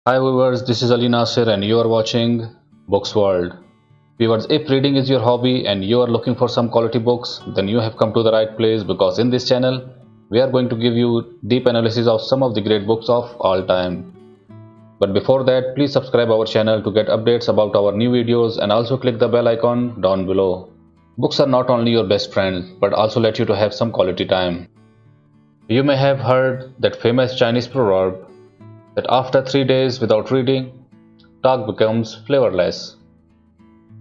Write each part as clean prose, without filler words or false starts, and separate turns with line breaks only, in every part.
Hi viewers, this is Ali Nasir and you are watching Books World. Viewers, if reading is your hobby and you are looking for some quality books, then you have come to the right place because in this channel, we are going to give you deep analysis of some of the great books of all time. But before that, please subscribe our channel to get updates about our new videos and also click the bell icon down below. Books are not only your best friend, but also let you to have some quality time. You may have heard that famous Chinese proverb that after 3 days without reading, talk becomes flavorless.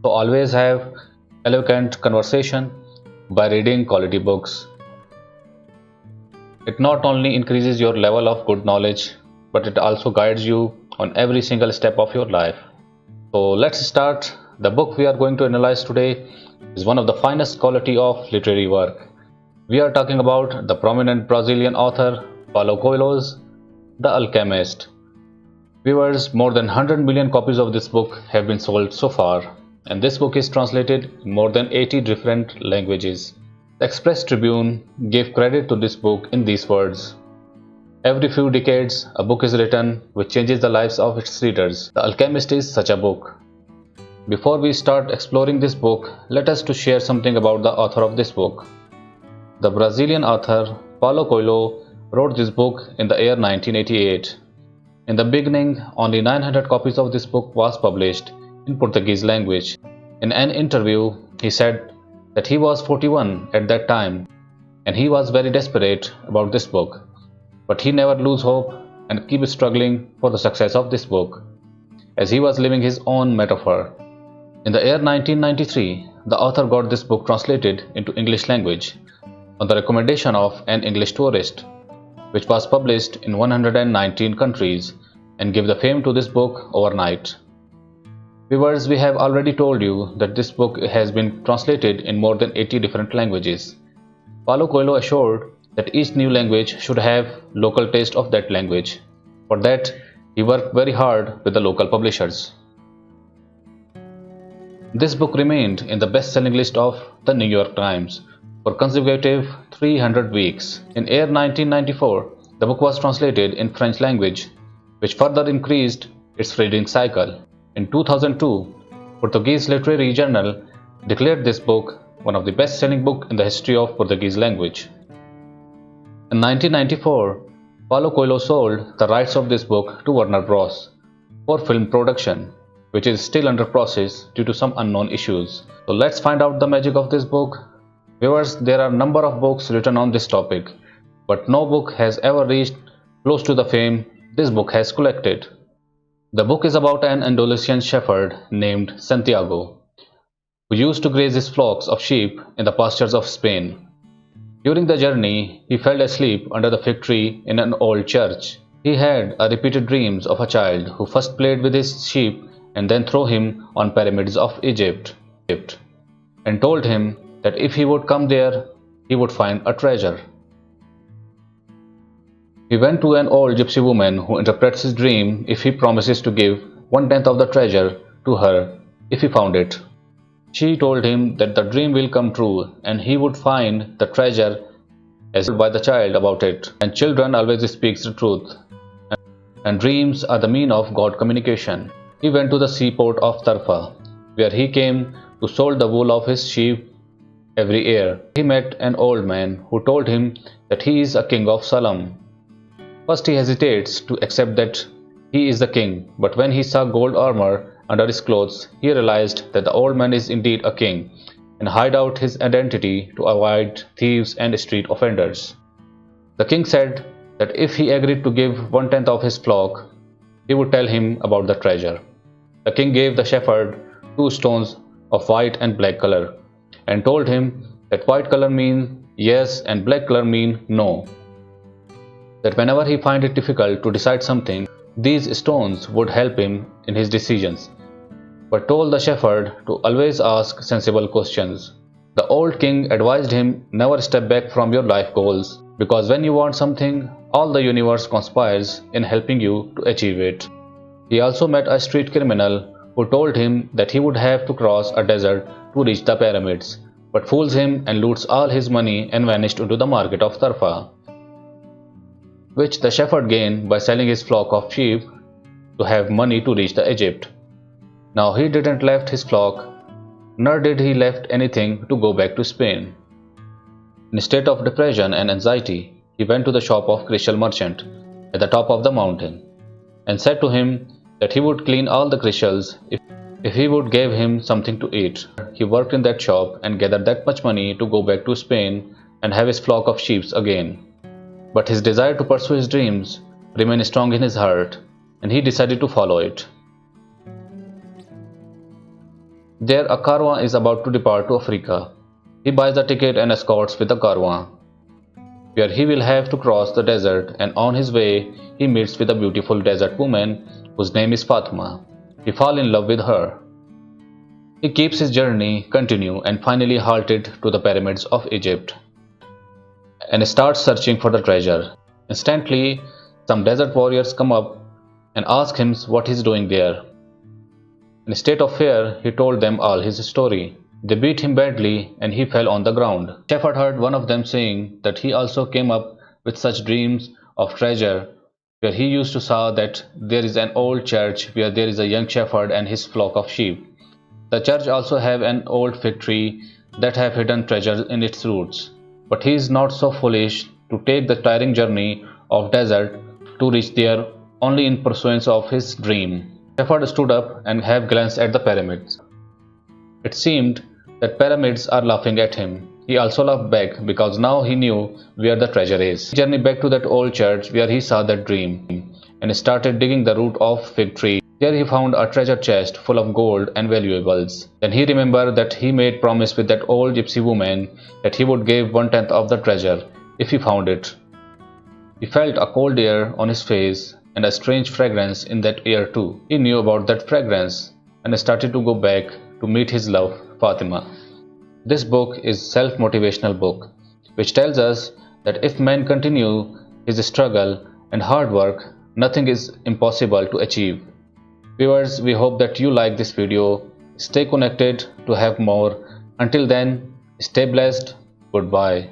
So always have eloquent conversation by reading quality books. It not only increases your level of good knowledge, but it also guides you on every single step of your life. So let's start. The book we are going to analyze today is one of the finest quality of literary work. We are talking about the prominent Brazilian author Paulo Coelho's The Alchemist. Viewers, more than 100 million copies of this book have been sold so far, and this book is translated in more than 80 different languages. The Express Tribune gave credit to this book in these words: "Every few decades, a book is written which changes the lives of its readers. The Alchemist is such a book." Before we start exploring this book, let us to share something about the author of this book. The Brazilian author Paulo Coelho wrote this book in the year 1988. In the beginning, only 900 copies of this book was published in Portuguese language. In an interview, he said that he was 41 at that time and he was very desperate about this book, but he never lose hope and keep struggling for the success of this book, as he was living his own metaphor. In the year 1993, the author got this book translated into English language on the recommendation of an English tourist, which was published in 119 countries and gave the fame to this book overnight. Viewers, we have already told you that this book has been translated in more than 80 different languages. Paulo Coelho assured that each new language should have local taste of that language. For that, he worked very hard with the local publishers. This book remained in the best-selling list of the New York Times for consecutive 300 weeks. In year 1994, the book was translated in French language, which further increased its reading cycle. In 2002, Portuguese Literary Journal declared this book one of the best-selling books in the history of Portuguese language. In 1994, Paulo Coelho sold the rights of this book to Warner Bros. For film production, which is still under process due to some unknown issues. So let's find out the magic of this book. Viewers, there are a number of books written on this topic, but no book has ever reached close to the fame this book has collected. The book is about an Andalusian shepherd named Santiago, who used to graze his flocks of sheep in the pastures of Spain. During the journey, he fell asleep under the fig tree in an old church. He had repeated dreams of a child who first played with his sheep and then threw him on pyramids of Egypt, and told him that if he would come there, he would find a treasure. He went to an old gypsy woman who interprets his dream if he promises to give 1/10 of the treasure to her if he found it. She told him that the dream will come true and he would find the treasure as told by the child about it. And children always speaks the truth, and dreams are the mean of God communication. He went to the seaport of Tarfa, where he came to sold the wool of his sheep every year. He met an old man who told him that he is a king of Salem. First he hesitates to accept that he is the king, but when he saw gold armor under his clothes, he realized that the old man is indeed a king and hid out his identity to avoid thieves and street offenders. The king said that if he agreed to give 1/10 of his flock, he would tell him about the treasure. The king gave the shepherd 2 stones of white and black color and told him that white color means yes and black color means no. That whenever he find it difficult to decide something, these stones would help him in his decisions, but told the shepherd to always ask sensible questions. The old king advised him never step back from your life goals, because when you want something, all the universe conspires in helping you to achieve it. He also met a street criminal who told him that he would have to cross a desert to reach the pyramids, but fools him and loots all his money and vanished into the market of Tarfa, which the shepherd gained by selling his flock of sheep to have money to reach the Egypt. Now he didn't left his flock, nor did he left anything to go back to Spain. In a state of depression and anxiety, he went to the shop of crystal merchant at the top of the mountain and said to him that he would clean all the crystals if he would give him something to eat. He worked in that shop and gathered that much money to go back to Spain and have his flock of sheep again. But his desire to pursue his dreams remained strong in his heart, and he decided to follow it. There a caravan is about to depart to Africa. He buys the ticket and escorts with the caravan, where he will have to cross the desert, and on his way he meets with a beautiful desert woman whose name is Fatima. He falls in love with her. He keeps his journey continue and finally halted to the pyramids of Egypt and starts searching for the treasure. Instantly, some desert warriors come up and ask him what he's doing there. In a state of fear, he told them all his story. They beat him badly and he fell on the ground. Shepherd heard one of them saying that he also came up with such dreams of treasure, where he used to saw that there is an old church where there is a young shepherd and his flock of sheep. The church also have an old fig tree that have hidden treasure in its roots. But he is not so foolish to take the tiring journey of desert to reach there only in pursuance of his dream. Shepherd stood up and have glanced at the pyramids. It seemed that pyramids are laughing at him. He also laughed back because now he knew where the treasure is. He journeyed back to that old church where he saw that dream and started digging the root of fig tree. There he found a treasure chest full of gold and valuables. Then he remembered that he made promise with that old gypsy woman that he would give 1/10 of the treasure if he found it. He felt a cold air on his face and a strange fragrance in that air too. He knew about that fragrance and started to go back to meet his love, Fatima. This book is a self-motivational book which tells us that if man continue his struggle and hard work, nothing is impossible to achieve. Viewers, we hope that you like this video. Stay connected to have more. Until then, stay blessed. Goodbye.